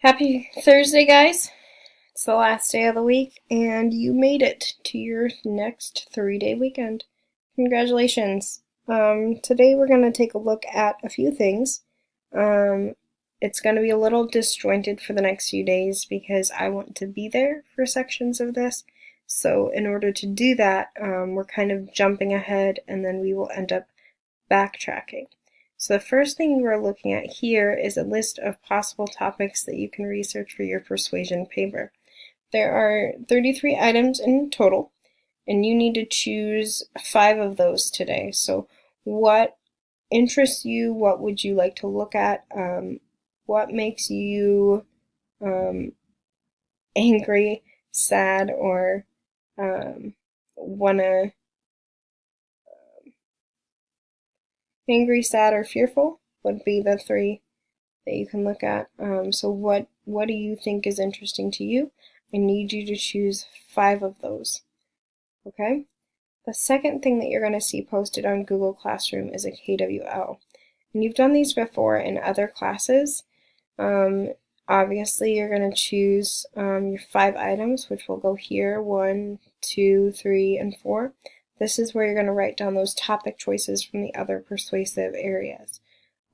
Happy Thursday, guys. It's the last day of the week, and you made it to your next 3-day weekend. Congratulations. Today we're going to take a look at a few things. It's going to be a little disjointed for the next few days because I want to be there for sections of this. So in order to do that, we're kind of jumping ahead, and then we will end up backtracking. So the first thing we're looking at here is a list of possible topics that you can research for your persuasion paper. There are 33 items in total, and you need to choose 5 of those today. So what interests you? What would you like to look at? What makes you angry, sad, or wanna angry, sad, or fearful would be the 3 that you can look at. So what do you think is interesting to you? I need you to choose 5 of those. Okay? The second thing that you're going to see posted on Google Classroom is a KWL. And you've done these before in other classes. Obviously, you're going to choose your 5 items, which will go here, 1, 2, 3, and 4. This is where you're going to write down those topic choices from the other persuasive areas.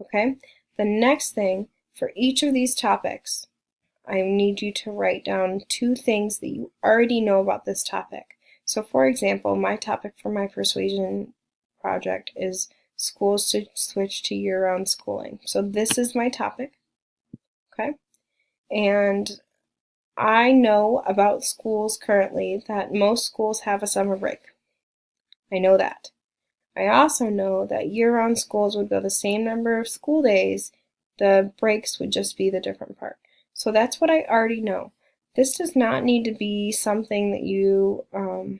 Okay? The next thing, for each of these topics, I need you to write down 2 things that you already know about this topic. So for example, my topic for my persuasion project is schools to switch to year-round schooling. So this is my topic, okay? And I know about schools currently that most schools have a summer break. I know that. I also know that year-round schools would go the same number of school days, the breaks would just be the different part. So that's what I already know. This does not need to be something that you are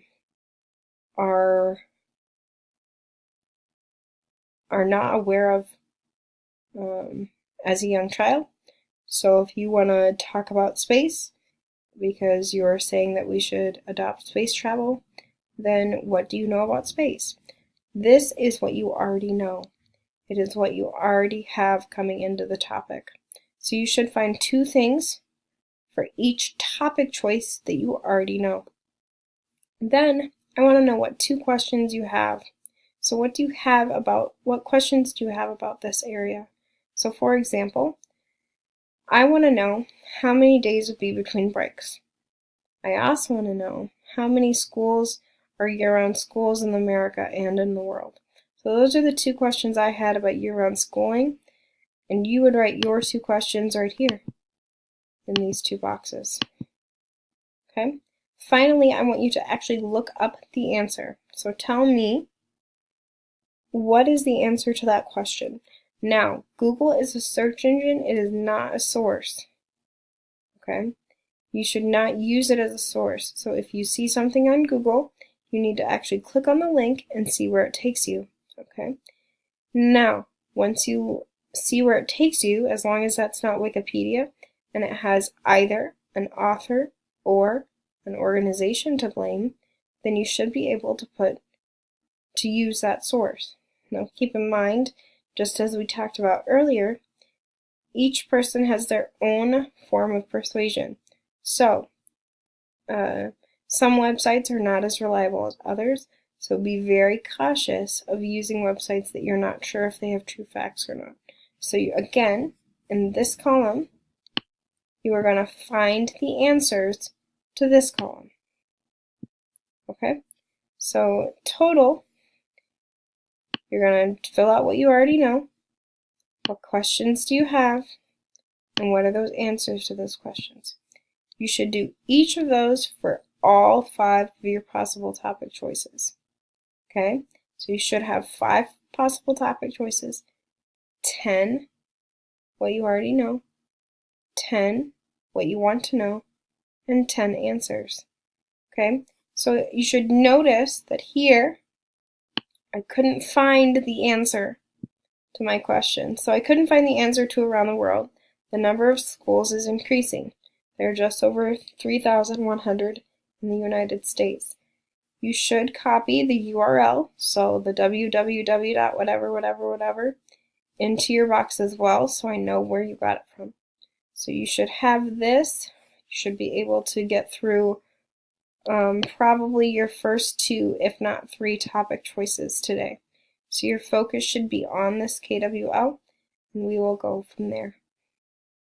not aware of as a young child. So if you want to talk about space, because you're saying that we should adopt space travel, then what do you know about space? This is what you already know. It is what you already have coming into the topic. So you should find 2 things for each topic choice that you already know. Then I want to know what 2 questions you have. So what questions do you have about this area? So for example, I want to know how many days would be between breaks. I also want to know how many schools are year-round schools in America and in the world. So those are the 2 questions I had about year-round schooling, and you would write your 2 questions right here in these 2 boxes. Okay? Finally, I want you to actually look up the answer. So tell me, what is the answer to that question? Now, Google is a search engine, it is not a source. Okay? You should not use it as a source. So if you see something on Google, you need to actually click on the link and see where it takes you. Okay? Now, once you see where it takes you, as long as that's not Wikipedia, and it has either an author or an organization to blame, then you should be able to use that source. Now keep in mind, just as we talked about earlier, each person has their own form of persuasion. So, some websites are not as reliable as others, so be very cautious of using websites that you're not sure if they have true facts or not. So again, in this column, you are going to find the answers to this column. Okay? So total, you're going to fill out what you already know. What questions do you have? And what are those answers to those questions? You should do each of those for all 5 of your possible topic choices. Okay? So you should have 5 possible topic choices, 10 what you already know, 10 what you want to know, and 10 answers. Okay? So you should notice that here I couldn't find the answer to my question. So I couldn't find the answer to around the world. The number of schools is increasing. There are just over 3,100 in the United States. You should copy the URL, so the www.whatever, into your box as well, so I know where you got it from. So you should have this. You should be able to get through probably your first 2, if not 3 topic choices today. So your focus should be on this KWL, and we will go from there.